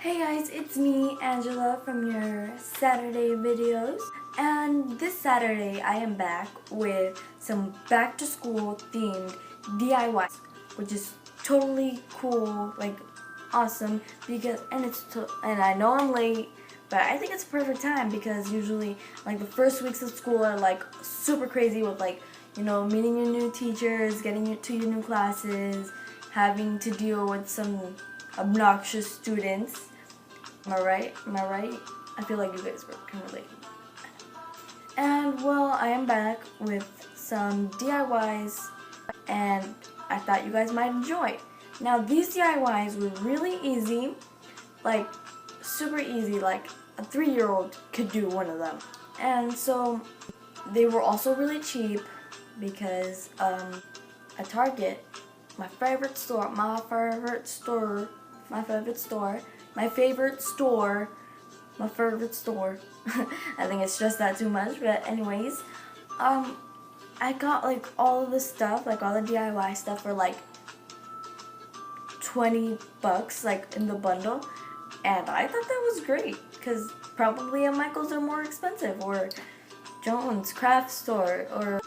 Hey guys, it's me, Angela, from your Saturday videos. And this Saturday, I am back with some back to school themed DIYs, which is totally cool, like awesome. And I know I'm late, but I think it's perfect time because usually, like the first weeks of school are like super crazy with meeting your new teachers, getting to your new classes, having to deal with some obnoxious students. Am I right? Am I right? I feel like you guys can relate. And well, I am back with some DIYs, and I thought you guys might enjoy. Now, these DIYs were really easy, like super easy, like a 3-year-old could do one of them. And so they were also really cheap because at Target, my favorite store, I think it's just that too much, but anyways, I got like all of the stuff, like all the DIY stuff for like $20, like in the bundle, and I thought that was great, because probably at Michael's are more expensive, or Jones Craft Store, or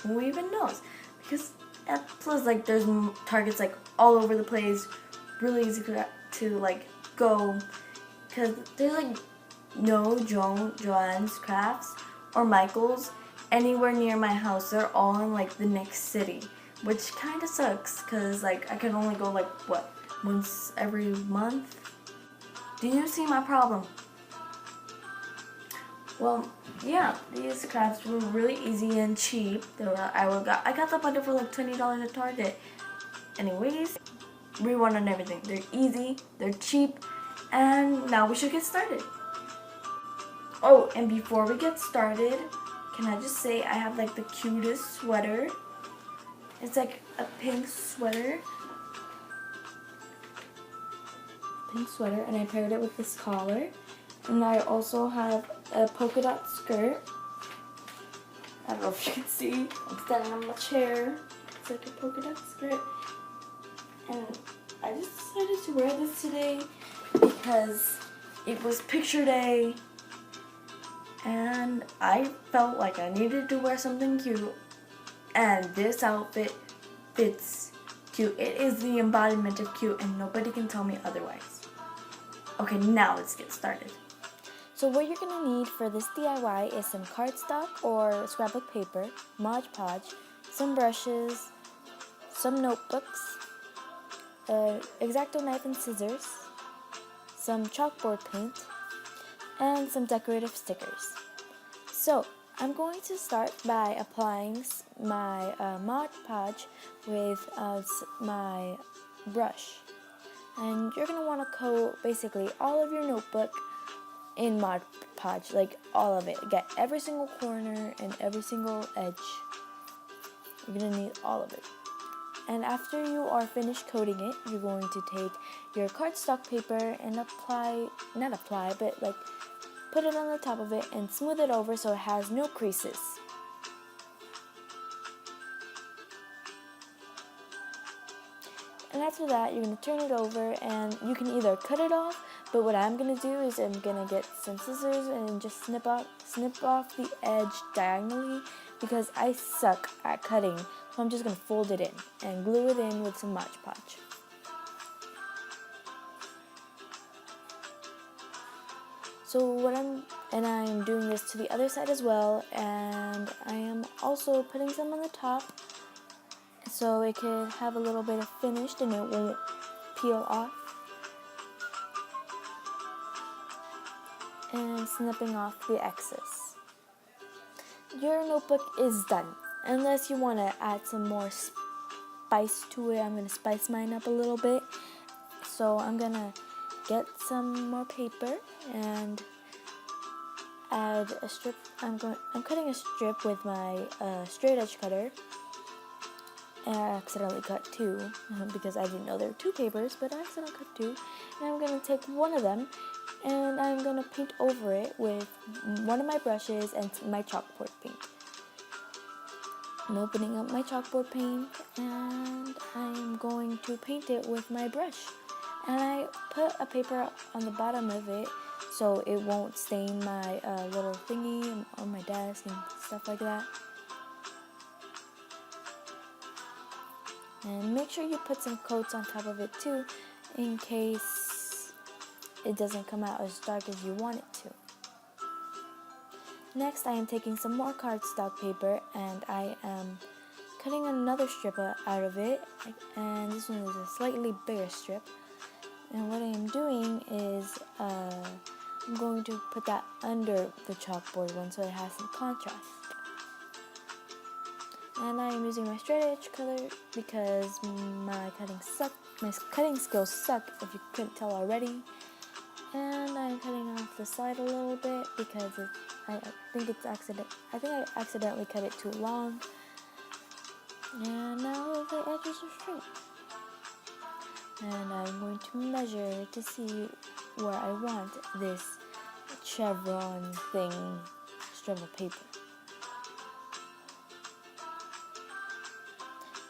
who even knows, because plus like there's Targets like all over the place, really easy to like go, because there's like no Joann's Crafts or Michael's anywhere near my house. They're all in like the next city, which kind of sucks because like I can only go like once every month. Do you see my problem? Well, yeah, these crafts were really easy and cheap. I got the bundle for like $20 at Target. Anyways, rewind on everything. They're easy, they're cheap, and now we should get started. Oh, and before we get started, can I just say I have like the cutest sweater. It's like a pink sweater. And I paired it with this collar. And I also have a polka dot skirt. I don't know if you can see. I'm standing on my chair. It's like a polka dot skirt. And I just decided to wear this today because it was picture day. And I felt like I needed to wear something cute. And this outfit fits cute. It is the embodiment of cute, and nobody can tell me otherwise. Okay, now let's get started. So what you're going to need for this DIY is some cardstock or scrapbook paper, Mod Podge, some brushes, some notebooks, an X-Acto knife and scissors, some chalkboard paint, and some decorative stickers. So I'm going to start by applying my Mod Podge with my brush. And you're going to want to coat basically all of your notebook in Mod Podge, like all of it. Get every single corner and every single edge. You're going to need all of it. And after you are finished coating it, you're going to take your cardstock paper and put it on the top of it and smooth it over so it has no creases. And after that, you're going to turn it over, and you can either cut it off, but what I'm going to do is I'm going to get some scissors and just snip off the edge diagonally, because I suck at cutting, so I'm just going to fold it in and glue it in with some Mod Podge. I'm doing this to the other side as well, and I am also putting some on the top so it could have a little bit of finish and it won't peel off. And snipping off the excess. Your notebook is done. Unless you want to add some more spice to it, I'm going to spice mine up a little bit. So I'm going to get some more paper and add a strip. I'm cutting a strip with my straight edge cutter. And I accidentally cut two because I didn't know there were two papers, but I accidentally cut two. And I'm going to take one of them and I'm going to paint over it with one of my brushes and my chalkboard paint. I'm opening up my chalkboard paint and I'm going to paint it with my brush. And I put a paper on the bottom of it so it won't stain my little thingy on my desk and stuff like that. And make sure you put some coats on top of it too, in case it doesn't come out as dark as you want it to. Next, I am taking some more cardstock paper and I am cutting another strip out of it, and this one is a slightly bigger strip. And what I am doing is I'm going to put that under the chalkboard one so it has some contrast. And I am using my straight edge color because my cutting skills suck, if you couldn't tell already. And I'm cutting off the side a little bit because I think I accidentally cut it too long. And now the edges are straight. And I'm going to measure to see where I want this chevron thing strip of paper.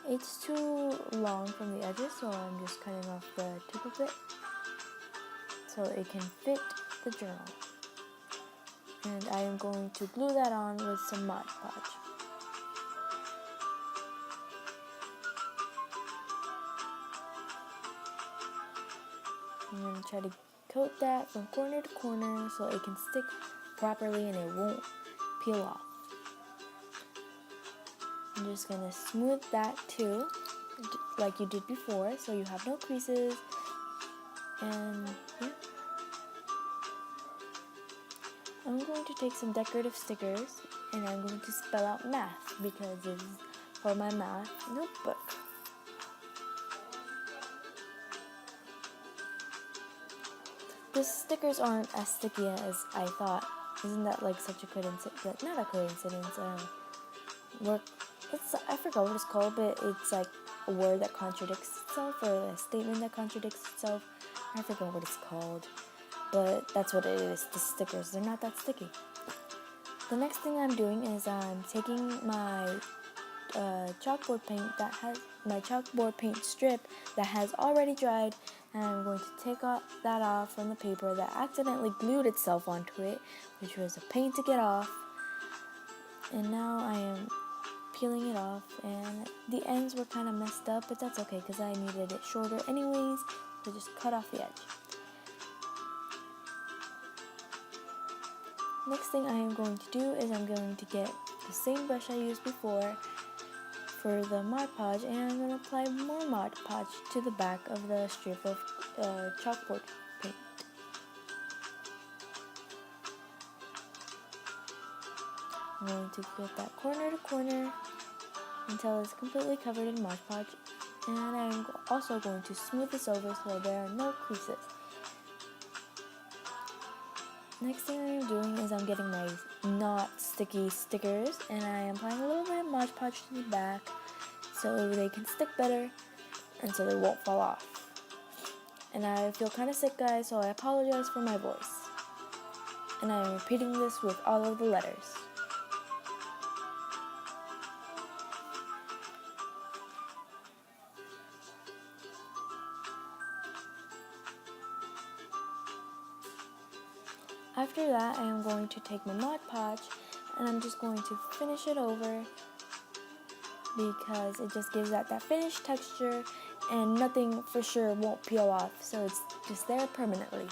It's too long from the edges, so I'm just cutting off the tip of it so it can fit the journal. And I am going to glue that on with some Mod Podge. I'm going to try to coat that from corner to corner so it can stick properly and it won't peel off. I'm just going to smooth that too, like you did before, so you have no creases. And yeah. I'm going to take some decorative stickers and I'm going to spell out math because this is for my math notebook. The stickers aren't as sticky as I thought. Isn't that like such a coincidence? Not a coincidence. I forgot what it's called, but it's like a word that contradicts itself or a statement that contradicts itself. I forgot what it's called, but that's what it is. The stickers, they're not that sticky. The next thing I'm doing is I'm taking my chalkboard paint strip that has already dried, and I'm going to take that off from the paper that accidentally glued itself onto it, which was a pain to get off. And now I am peeling it off, and the ends were kind of messed up, but that's okay because I needed it shorter anyways, so just cut off the edge. Next thing I am going to do is I'm going to get the same brush I used before for the Mod Podge, and I'm going to apply more Mod Podge to the back of the strip of chalkboard paint. I'm going to get that corner to corner until it's completely covered in Mod Podge, and I'm also going to smooth this over so there are no creases. Next thing I am doing is I'm getting my not sticky stickers, and I am applying a little bit of Mod Podge to the back so they can stick better and so they won't fall off. And I feel kind of sick, guys, so I apologize for my voice. And I am repeating this with all of the letters. After that, I am going to take my Mod Podge and I'm just going to finish it over because it just gives that finished texture and nothing for sure won't peel off, so it's just there permanently.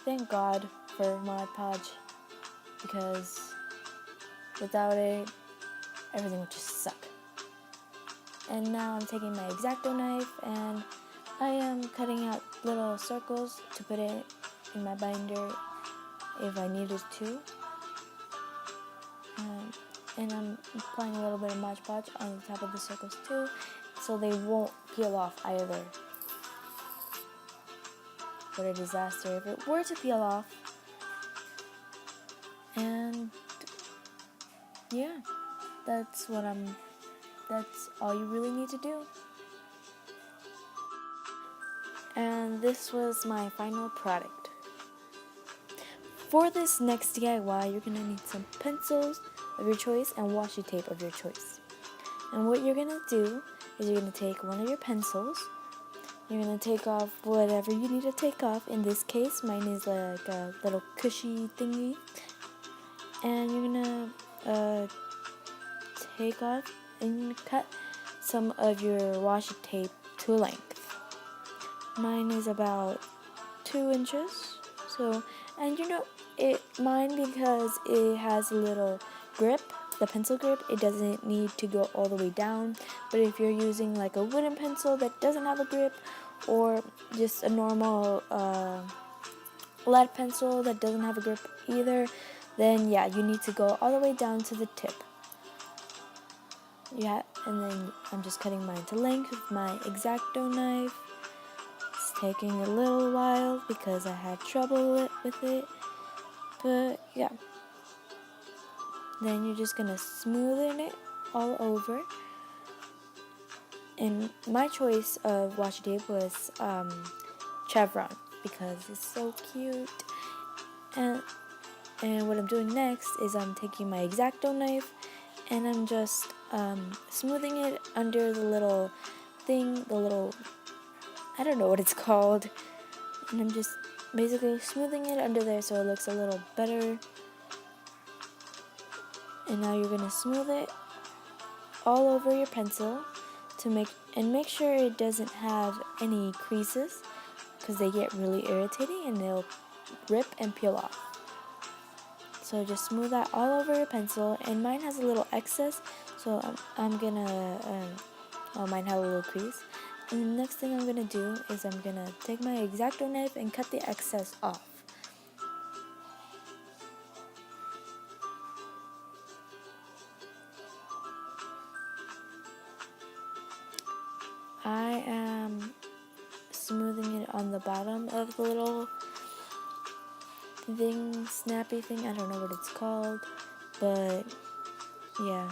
Thank God for Mod Podge, because without it, everything would just suck. And now I'm taking my X-Acto knife and I am cutting out little circles to put it in my binder if I needed to. And I'm applying a little bit of Mod Podge on the top of the circles too, so they won't peel off either. What a disaster if it were to peel off. And yeah, that's all you really need to do. And this was my final product. For this next DIY, you're going to need some pencils of your choice and washi tape of your choice. And what you're going to do is you're going to take one of your pencils. You're going to take off whatever you need to take off. In this case, mine is like a little cushy thingy. And you're going to take off and cut some of your washi tape to length. Mine is about 2 inches. So, and mine, because it has a little grip, the pencil grip, it doesn't need to go all the way down. But if you're using like a wooden pencil that doesn't have a grip, or just a normal lead pencil that doesn't have a grip either, then yeah, you need to go all the way down to the tip. Yeah, and then I'm just cutting mine to length with my X-Acto knife. It's taking a little while because I had trouble with it, but yeah. Then you're just gonna smoothen it all over. And my choice of washi tape was chevron because it's so cute. And what I'm doing next is I'm taking my X-Acto knife and I'm just smoothing it under the little thing, I don't know what it's called. And I'm just basically smoothing it under there so it looks a little better. And now you're gonna smooth it all over your pencil to make sure it doesn't have any creases, because they get really irritating and they'll rip and peel off. So just smooth that all over your pencil. And mine has a little excess, so I'm gonna mine had a little crease. And the next thing I'm gonna do is I'm gonna take my X-Acto knife and cut the excess off. I am smoothing it on the bottom of the little thing, snappy thing, I don't know what it's called, but yeah.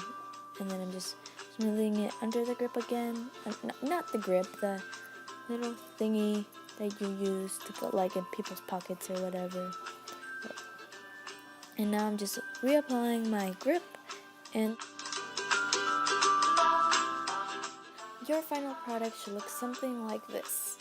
And then I'm just smoothing it under the grip again. Not the grip, the little thingy that you use to put like in people's pockets or whatever. And now I'm just reapplying my grip, and your final product should look something like this.